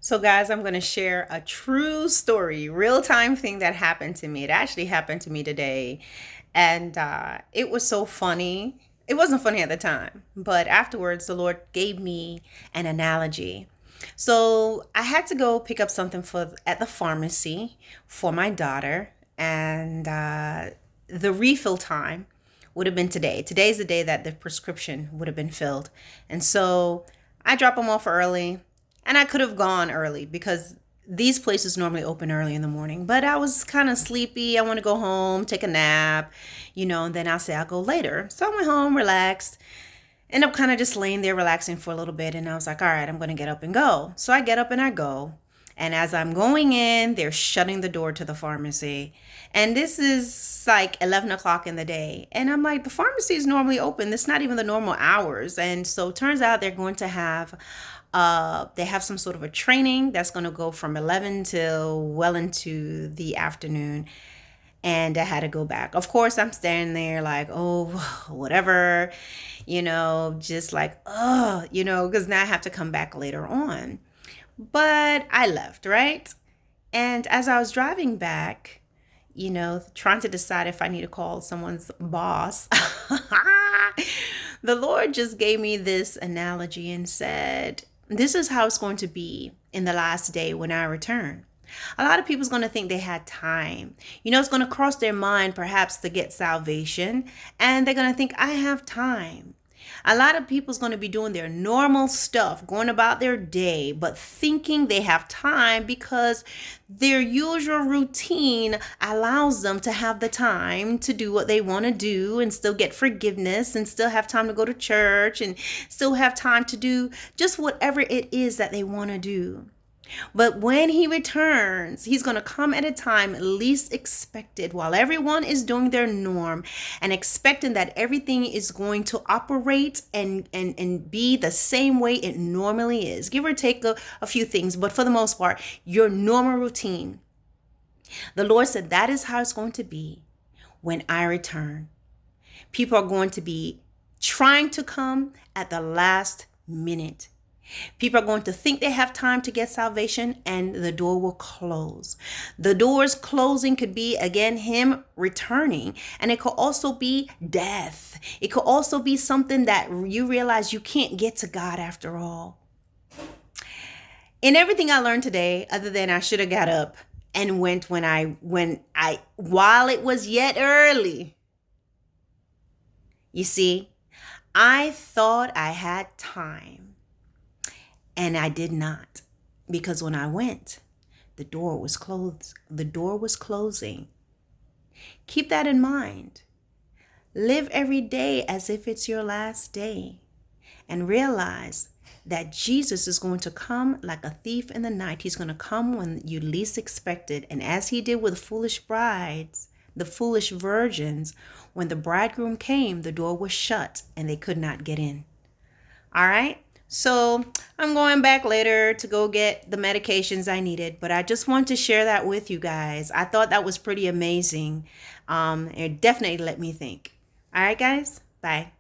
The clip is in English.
So, guys, I'm going to share a true story, real time thing that happened to me. It actually happened to me today. And it was so funny. It wasn't funny at the time, but afterwards, the Lord gave me an analogy. So, I had to go pick up something at the pharmacy for my daughter. And the refill time would have been today. Today's the day that the prescription would have been filled. And so I drop them off early. And I could have gone early because these places normally open early in the morning. But I was kind of sleepy. I want to go home, take a nap, and then I'll say I'll go later. So I went home, relaxed, end up kind of just laying there relaxing for a little bit. And I was like, all right, I'm going to get up and go. So I get up and I go. And as I'm going in, they're shutting the door to the pharmacy. And this is like 11 o'clock in the day. And I'm like, the pharmacy is normally open. It's not even the normal hours. And so it turns out they're going to have they have some sort of a training that's going to go from 11 till well into the afternoon. And I had to go back. Of course, I'm standing there like, oh, whatever, just like, oh, because now I have to come back later on. But I left, right? And as I was driving back, trying to decide if I need to call someone's boss, the Lord just gave me this analogy and said, this is how it's going to be in the last day when I return. A lot of people's going to think they had time. It's going to cross their mind perhaps to get salvation, and they're going to think, I have time. A lot of people's going to be doing their normal stuff, going about their day, but thinking they have time because their usual routine allows them to have the time to do what they want to do and still get forgiveness and still have time to go to church and still have time to do just whatever it is that they want to do. But when he returns, he's going to come at a time least expected while everyone is doing their norm and expecting that everything is going to operate and be the same way it normally is. Give or take a few things, but for the most part, your normal routine. The Lord said that is how it's going to be when I return. People are going to be trying to come at the last minute. People are going to think they have time to get salvation and the door will close. The doors closing could be, again, him returning. And it could also be death. It could also be something that you realize you can't get to God after all. In everything I learned today, other than I should have got up and went while it was yet early. You see, I thought I had time. And I did not, because when I went, the door was closed. The door was closing. Keep that in mind. Live every day as if it's your last day and realize that Jesus is going to come like a thief in the night. He's going to come when you least expect it. And as he did with foolish brides, the foolish virgins, when the bridegroom came, the door was shut and they could not get in. All right? So I'm going back later to go get the medications I needed, but I just want to share that with you guys. I thought that was pretty amazing. It definitely let me think. All right, guys. Bye.